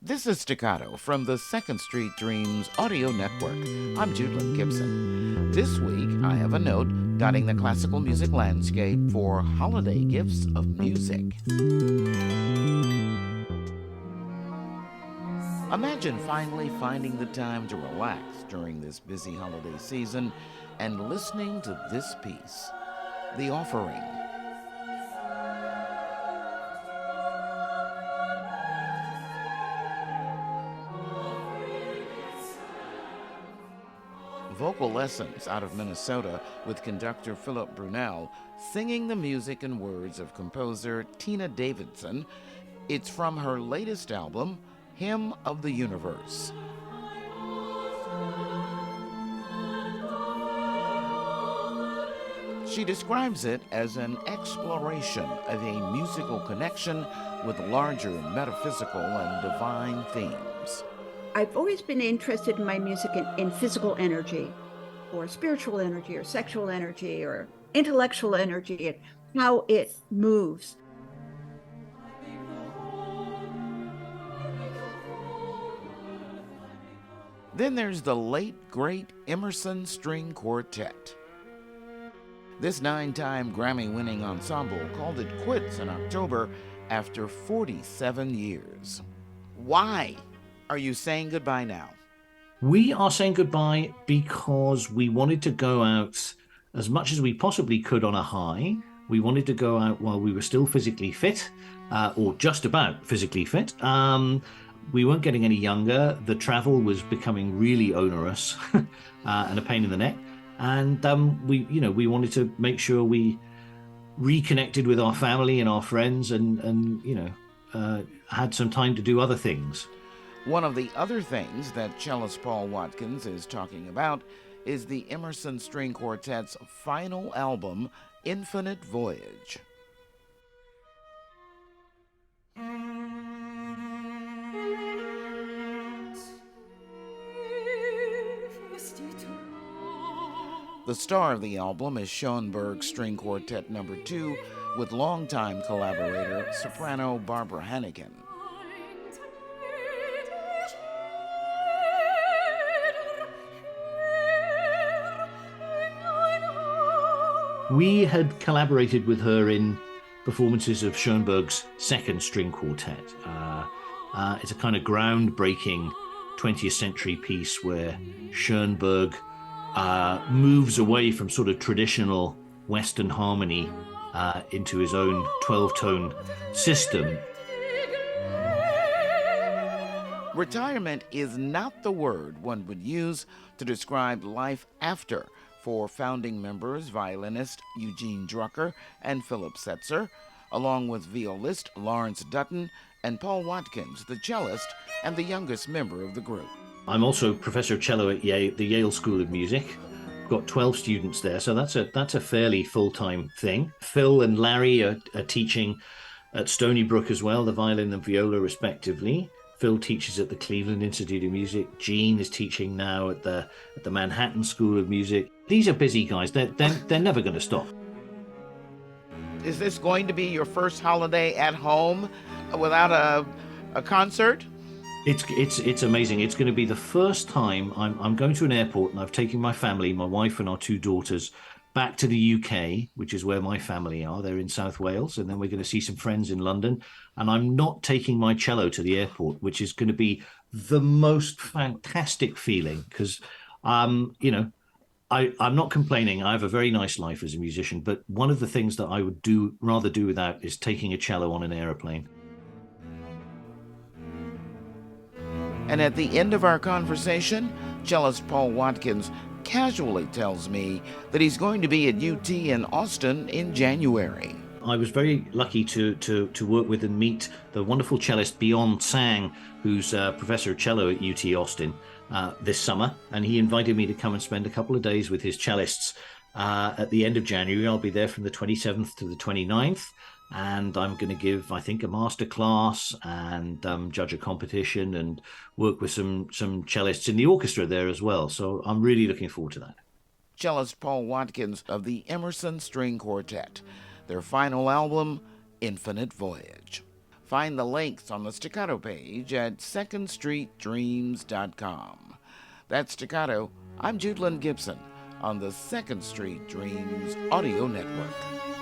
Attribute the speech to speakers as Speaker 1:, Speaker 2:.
Speaker 1: This is Staccato from the Second Street Dreams Audio Network. I'm Judelin Gibson. This week, I have a note dotting the classical music landscape for holiday gifts of music. Imagine finally finding the time to relax during this busy holiday season and listening to this piece, The Offering. Vocal lessons out of Minnesota with conductor Philip Brunel singing the music and words of composer Tina Davidson. It's from her latest album, Hymn of the Universe. She describes it as an exploration of a musical connection with larger metaphysical and divine themes.
Speaker 2: I've always been interested in my music in physical energy, or spiritual energy, or sexual energy, or intellectual energy, and how it moves.
Speaker 1: Then there's the late, great Emerson String Quartet. This 9-time Grammy-winning ensemble called it quits in October after 47 years. Why are you saying goodbye now?
Speaker 3: We are saying goodbye because we wanted to go out as much as we possibly could on a high. We wanted to go out while we were still physically fit, or just about physically fit. We weren't getting any younger. The travel was becoming really onerous and a pain in the neck. And we wanted to make sure we reconnected with our family and our friends, and had some time to do other things.
Speaker 1: One of the other things that cellist Paul Watkins is talking about is the Emerson String Quartet's final album, Infinite Voyage. The star of the album is Schoenberg String Quartet No. 2 with longtime collaborator soprano Barbara Hannigan.
Speaker 3: We had collaborated with her in performances of Schoenberg's Second String Quartet. It's a kind of groundbreaking 20th century piece where Schoenberg moves away from sort of traditional Western harmony into his own 12-tone system.
Speaker 1: Retirement is not the word one would use to describe life after for founding members violinist Eugene Drucker and Philip Setzer, along with violist Lawrence Dutton and Paul Watkins, the cellist and the youngest member of the group.
Speaker 3: I'm also professor of cello at the Yale School of Music. Got 12 students there, so that's a fairly full-time thing. Phil and Larry are teaching at Stony Brook as well, the violin and viola respectively. Phil teaches at the Cleveland Institute of Music. Gene is teaching now at the Manhattan School of Music. These are busy guys. They're never going to stop.
Speaker 1: Is this going to be your first holiday at home without a concert?
Speaker 3: It's amazing. It's going to be the first time I'm going to an airport, and I've taken my family, my wife and our 2 daughters, back to the UK, which is where my family are. They're in South Wales, and then we're going to see some friends in London. And I'm not taking my cello to the airport, which is going to be the most fantastic feeling because, I'm not complaining. I have a very nice life as a musician, but one of the things that I would rather do without is taking a cello on an airplane.
Speaker 1: And at the end of our conversation, cellist Paul Watkins casually tells me that he's going to be at UT in Austin in January.
Speaker 3: I was very lucky to work with and meet the wonderful cellist Bjorn Sang, who's professor of cello at UT Austin this summer, and he invited me to come and spend a couple of days with his cellists at the end of January. I'll be there from the 27th to the 29th, and I'm going to give, I think, a master class and judge a competition and work with some cellists in the orchestra there as well. So I'm really looking forward to that.
Speaker 1: Cellist Paul Watkins of the Emerson String Quartet. Their final album, Infinite Voyage. Find the links on the Staccato page at secondstreetdreams.com. That's Staccato. I'm Jude Lynn Gibson on the Second Street Dreams Audio Network.